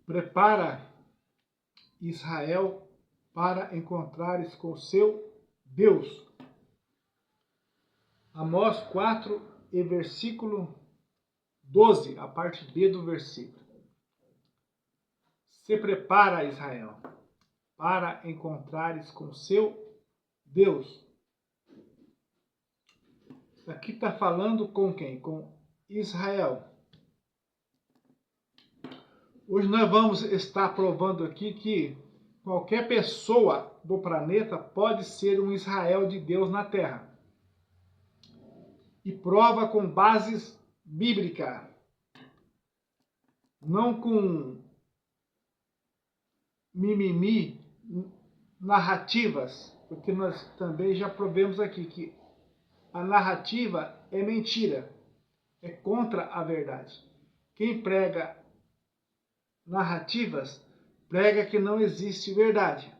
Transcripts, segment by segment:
Prepara Israel para encontrares com o seu Deus. Amós 4 e versículo 12, a parte B do versículo. Se prepara, Israel, para encontrares com o seu Deus. Aqui está falando com quem? Com Israel. Hoje nós vamos estar provando aqui que qualquer pessoa do planeta pode ser um Israel de Deus na Terra. E prova com bases bíblicas. Não com mimimi, narrativas. Porque nós também já provemos aqui que a narrativa é mentira. É contra a verdade. Quem prega narrativas, prega que não existe verdade.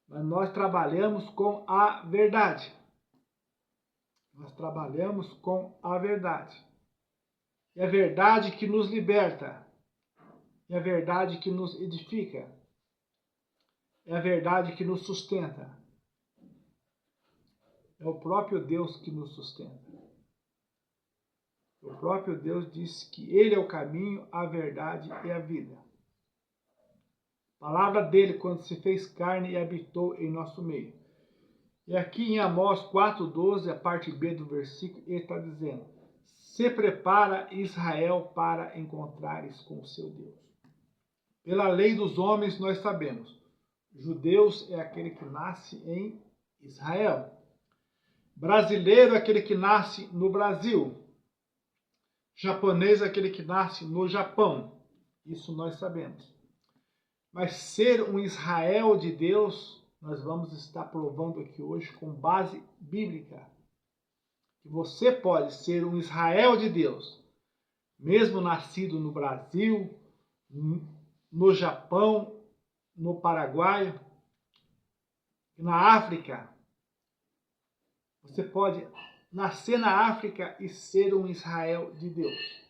Mas nós trabalhamos com a verdade. Nós trabalhamos com a verdade. É a verdade que nos liberta. É a verdade que nos edifica. É a verdade que nos sustenta. É o próprio Deus que nos sustenta. O próprio Deus disse que Ele é o caminho, a verdade e a vida. A palavra dele, quando se fez carne e habitou em nosso meio. E aqui em Amós 4,12, a parte B do versículo, ele está dizendo: se prepara Israel para encontrares com o seu Deus. Pela lei dos homens nós sabemos, judeus é aquele que nasce em Israel. Brasileiro é aquele que nasce no Brasil. Japonês é aquele que nasce no Japão. Isso nós sabemos. Mas ser um Israel de Deus, nós vamos estar provando aqui hoje com base bíblica. Que você pode ser um Israel de Deus, mesmo nascido no Brasil, no Japão, no Paraguai, na África. Você pode nascer na África e ser um Israel de Deus.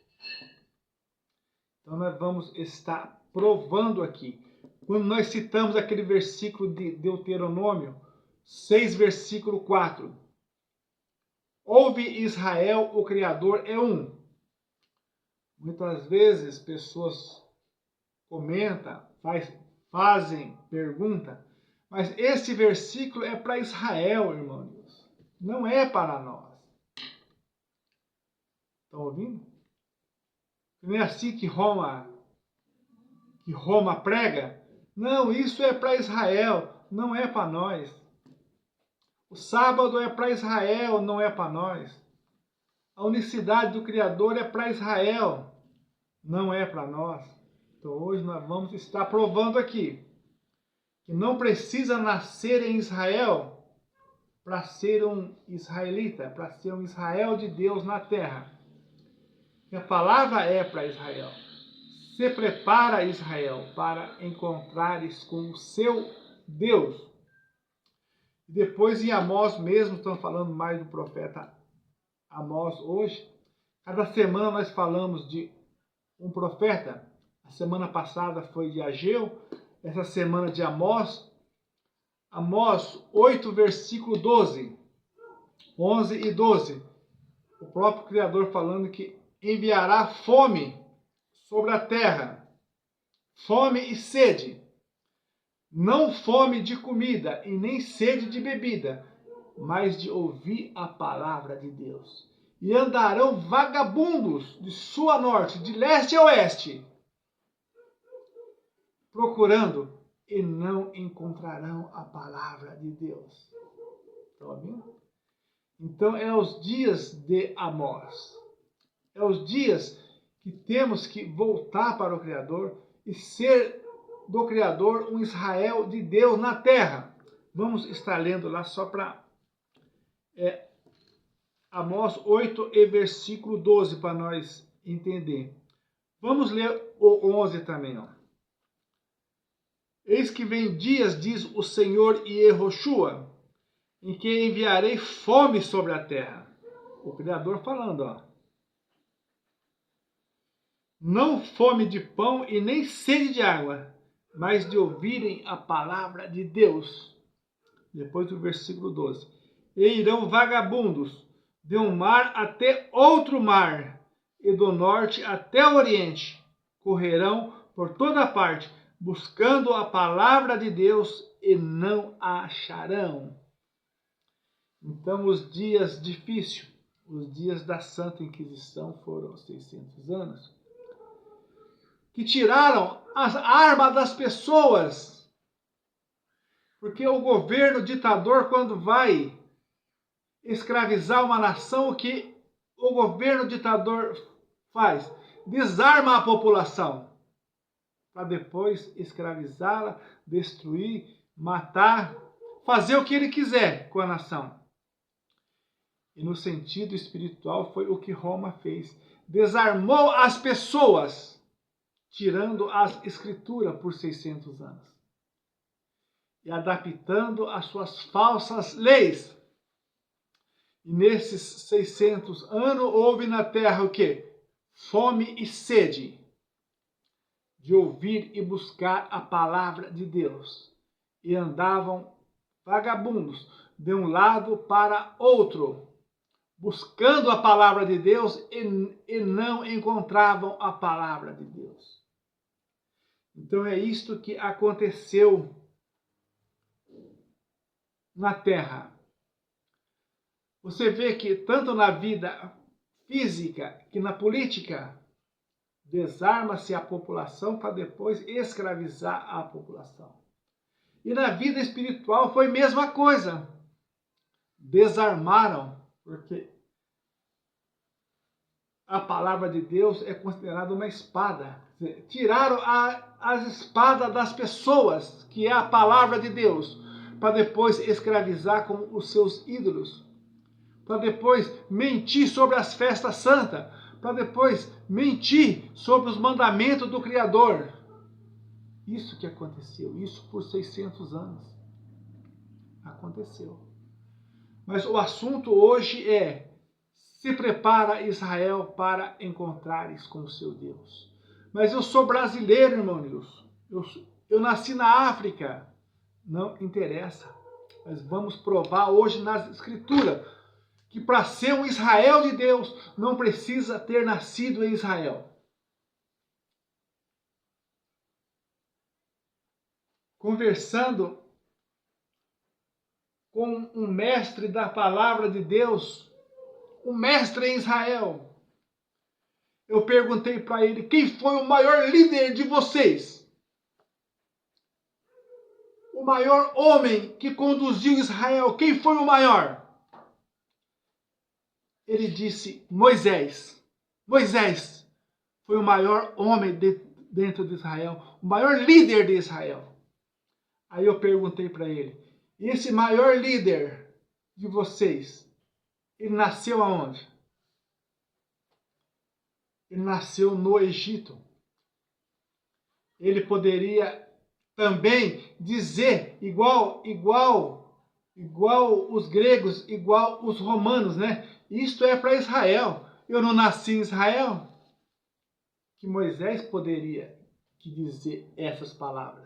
Então nós vamos estar provando aqui. Quando nós citamos aquele versículo de Deuteronômio 6, versículo 4. Ouve Israel, o Criador é um. Muitas vezes pessoas comentam, fazem pergunta, mas esse versículo é para Israel, irmãos. Não é para nós. Estão ouvindo? Não é assim que Roma prega? Não, isso é para Israel, não é para nós. O sábado é para Israel, não é para nós. A unicidade do Criador é para Israel, não é para nós. Então hoje nós vamos estar provando aqui que não precisa nascer em Israel para ser um israelita, para ser um Israel de Deus na terra. E a palavra é para Israel. Se prepara, Israel, para encontrares com o seu Deus. E depois em Amós mesmo, estamos falando mais do profeta Amós hoje. Cada semana nós falamos de um profeta. A semana passada foi de Ageu, essa semana de Amós. Amós 8, versículo 12, 11 e 12. O próprio Criador falando que enviará fome sobre a terra, fome e sede, não fome de comida e nem sede de bebida, mas de ouvir a palavra de Deus. E andarão vagabundos de sul a norte, de leste a oeste, procurando e não encontrarão a palavra de Deus. Estão ouvindo? Então é os dias de Amós. É os dias que temos que voltar para o Criador e ser do Criador um Israel de Deus na terra. Vamos estar lendo lá só para Amós 8 e versículo 12 para nós entender. Vamos ler o 11 também. Ó. Eis que vem dias, diz o Senhor Yehoshua, em que enviarei fome sobre a terra. O Criador falando, ó. não fome de pão e nem sede de água, mas de ouvirem a palavra de Deus. Depois do versículo 12. E irão vagabundos de um mar até outro mar, e do norte até o oriente. Correrão por toda parte, buscando a palavra de Deus, e não a acharão. Então, os dias difíceis, os dias da Santa Inquisição foram 600 anos, que tiraram as armas das pessoas. Porque o governo ditador, quando vai escravizar uma nação, o que o governo ditador faz? Desarma a população, para depois escravizá-la, destruir, matar, fazer o que ele quiser com a nação. E no sentido espiritual foi o que Roma fez. Desarmou as pessoas, tirando as escrituras por 600 anos. E adaptando as suas falsas leis. E nesses 600 anos houve na terra o quê? Fome e sede de ouvir e buscar a palavra de Deus. E andavam vagabundos de um lado para outro, buscando a palavra de Deus, e não encontravam a palavra de Deus. Então é isto que aconteceu na terra. Você vê que tanto na vida física que na política, desarma-se a população para depois escravizar a população. E na vida espiritual foi a mesma coisa. Desarmaram, porque a palavra de Deus é considerada uma espada. Tiraram as espadas das pessoas, que é a palavra de Deus, para depois escravizar com os seus ídolos, para depois mentir sobre as festas santas, para depois mentir sobre os mandamentos do Criador. Isso que aconteceu, isso por 600 anos. Aconteceu. Mas o assunto hoje é: se prepara Israel para encontrares com o seu Deus. Mas eu sou brasileiro, irmão Nilson. Eu nasci na África. Não interessa. Mas vamos provar hoje nas Escrituras que para ser um Israel de Deus não precisa ter nascido em Israel. Conversando com um mestre da palavra de Deus, um mestre em Israel, eu perguntei para ele: quem foi o maior líder de vocês? O maior homem que conduziu Israel, quem foi o maior? Ele disse: Moisés. Moisés foi o maior homem dentro de Israel, o maior líder de Israel. Aí eu perguntei para ele: esse maior líder de vocês, ele nasceu aonde? Ele nasceu no Egito. Ele poderia também dizer igual os gregos, igual os romanos, né? Isto é para Israel. Eu não nasci em Israel. Que Moisés poderia dizer essas palavras.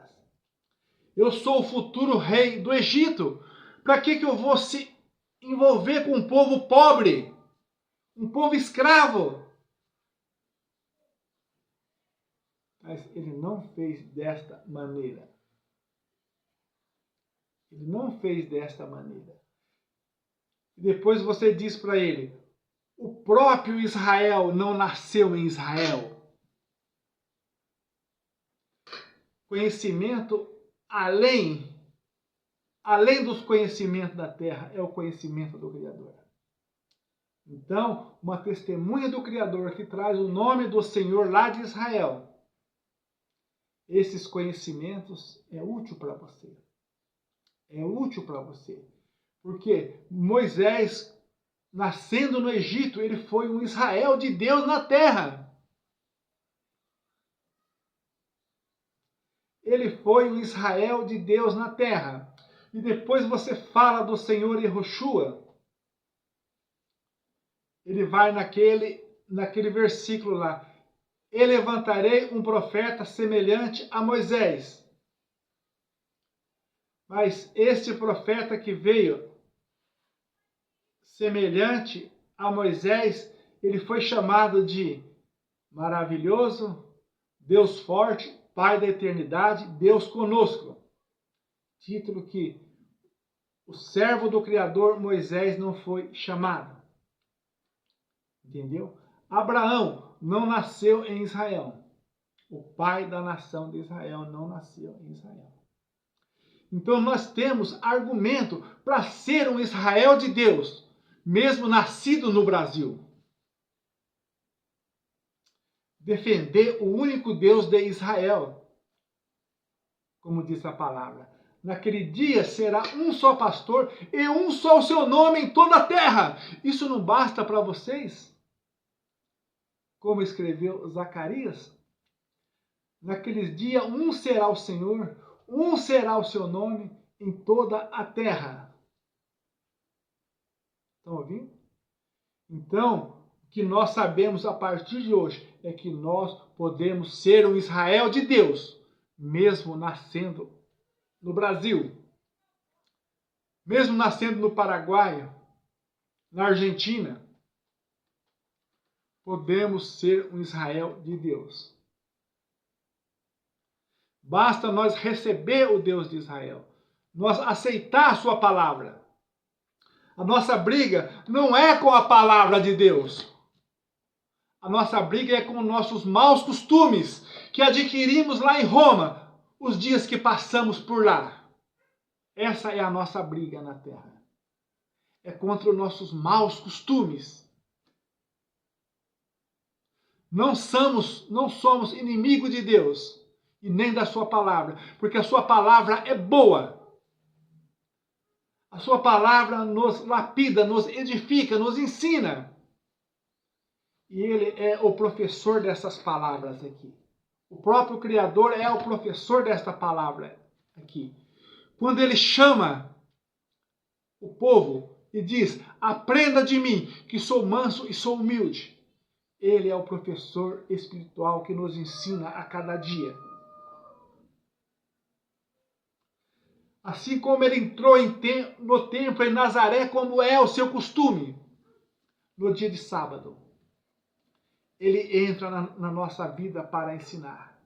Eu sou o futuro rei do Egito. Para que eu vou se envolver com um povo pobre? Um povo escravo? Mas ele não fez desta maneira. Ele não fez desta maneira. E depois você diz para ele: o próprio Israel não nasceu em Israel. Conhecimento além dos conhecimentos da terra é o conhecimento do Criador. Então, uma testemunha do Criador que traz o nome do Senhor lá de Israel, esses conhecimentos é útil para você. É útil para você. Porque Moisés, nascendo no Egito, ele foi um Israel de Deus na terra. Ele foi um Israel de Deus na terra. E depois você fala do Senhor Yehoshua. Ele vai naquele versículo lá. e levantarei um profeta semelhante a Moisés. Mas este profeta que veio semelhante a Moisés, ele foi chamado de maravilhoso, Deus forte, Pai da eternidade, Deus conosco. Título que o servo do Criador Moisés não foi chamado. Entendeu? Abraão não nasceu em Israel. O pai da nação de Israel não nasceu em Israel. Então nós temos argumento para ser um Israel de Deus, mesmo nascido no Brasil. Defender o único Deus de Israel, como diz a palavra. Naquele dia será um só pastor e um só o seu nome em toda a terra. Isso não basta para vocês? Como escreveu Zacarias? Naqueles dias um será o Senhor, um será o seu nome em toda a terra. Estão ouvindo? Então, o que nós sabemos a partir de hoje é que nós podemos ser um Israel de Deus, mesmo nascendo no Brasil, mesmo nascendo no Paraguai, na Argentina, podemos ser um Israel de Deus. Basta nós receber o Deus de Israel, nós aceitar a sua palavra. A nossa briga não é com a palavra de Deus. A nossa briga é com nossos maus costumes que adquirimos lá em Roma, os dias que passamos por lá. Essa é a nossa briga na terra. É contra os nossos maus costumes. Não somos inimigos de Deus e nem da sua palavra, porque a sua palavra é boa. A sua palavra nos lapida, nos edifica, nos ensina. E ele é o professor dessas palavras aqui. O próprio Criador é o professor desta palavra aqui. Quando ele chama o povo e diz: aprenda de mim, que sou manso e sou humilde. Ele é o professor espiritual que nos ensina a cada dia. Assim como ele entrou no templo em Nazaré, como é o seu costume, no dia de sábado. Ele entra na nossa vida para ensinar.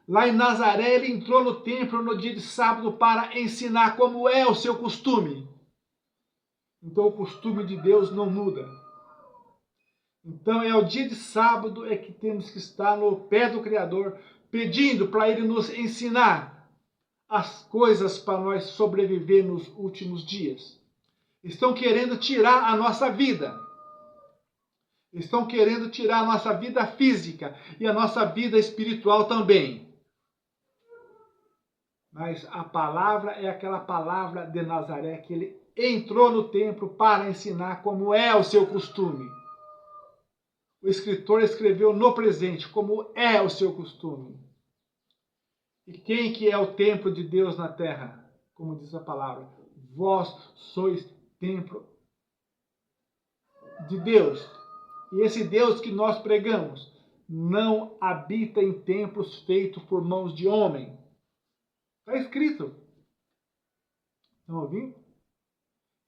Lá em Nazaré, ele entrou no templo no dia de sábado para ensinar como é o seu costume. Então o costume de Deus não muda. Então é o dia de sábado é que temos que estar no pé do Criador, pedindo para ele nos ensinar as coisas para nós sobreviver nos últimos dias. Estão querendo tirar a nossa vida. Estão querendo tirar a nossa vida física e a nossa vida espiritual também. Mas a palavra é aquela palavra de Nazaré que ele entrou no templo para ensinar como é o seu costume. O escritor escreveu no presente como é o seu costume. E quem que é o templo de Deus na terra? Como diz a palavra, vós sois templo de Deus. E esse Deus que nós pregamos não habita em templos feitos por mãos de homem. Está escrito. Estão ouvindo?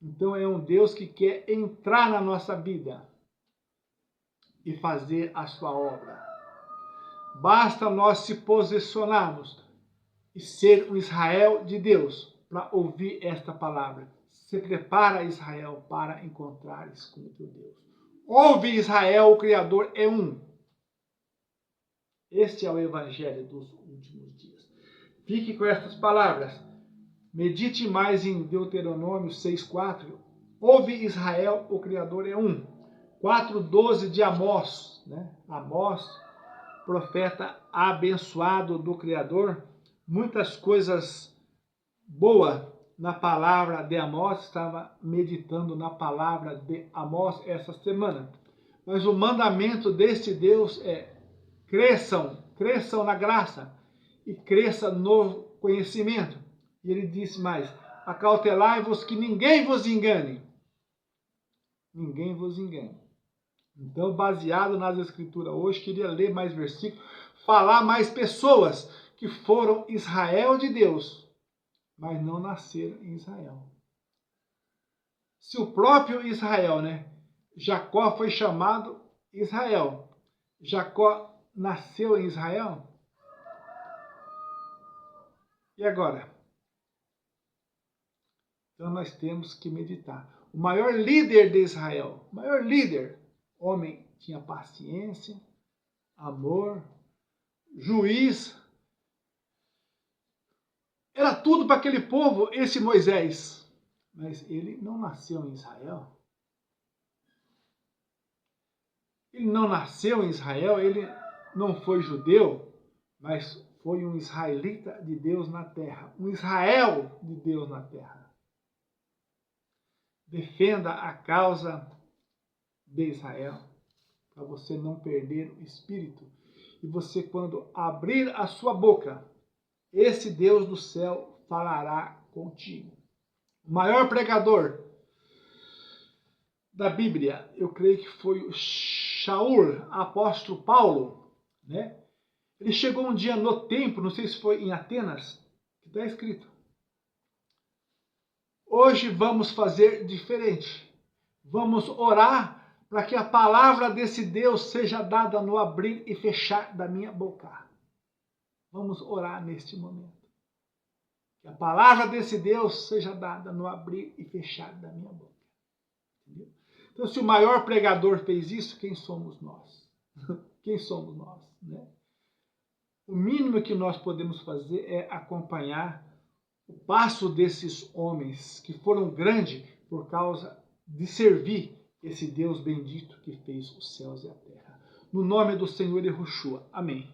Então é um Deus que quer entrar na nossa vida e fazer a sua obra. Basta nós se posicionarmos e ser um Israel de Deus para ouvir esta palavra. Se prepara, Israel, para encontrares com o teu Deus. Ouve, Israel, o Criador é um. Este é o Evangelho dos últimos dias. Fique com estas palavras. Medite mais em Deuteronômio 6,4. Ouve, Israel, o Criador é um. 4,12 de Amós. Amós, profeta abençoado do Criador. Muitas coisas boas na palavra de Amós. Estava meditando na palavra de Amós essa semana. Mas o mandamento deste Deus é: cresçam na graça e cresçam no conhecimento. E ele disse mais: acautelai-vos que ninguém vos engane. Ninguém vos engane. Então, baseado nas Escrituras hoje, queria ler mais versículos, falar mais pessoas que foram Israel de Deus, mas não nasceram em Israel. Se o próprio Israel, né? Jacó foi chamado Israel. Jacó nasceu em Israel? E agora? Então nós temos que meditar. O maior líder de Israel, o maior líder, homem, tinha paciência, amor, juiz. Era tudo para aquele povo, esse Moisés. Mas ele não nasceu em Israel. Ele não nasceu em Israel, ele não foi judeu, mas foi um israelita de Deus na terra. Um Israel de Deus na terra. Defenda a causa de Israel, para você não perder o espírito. E você, quando abrir a sua boca, esse Deus do céu falará contigo. O maior pregador da Bíblia, eu creio que foi o Shaul, apóstolo Paulo, né? Ele chegou um dia no templo, não sei se foi em Atenas, que está escrito: hoje vamos fazer diferente. Vamos orar para que a palavra desse Deus seja dada no abrir e fechar da minha boca. Vamos orar neste momento. Que a palavra desse Deus seja dada no abrir e fechar da minha boca. Entendeu? Então, se o maior pregador fez isso, quem somos nós? Quem somos nós? Né? O mínimo que nós podemos fazer é acompanhar o passo desses homens que foram grandes por causa de servir esse Deus bendito que fez os céus e a terra. No nome do Senhor Yahushua. Amém.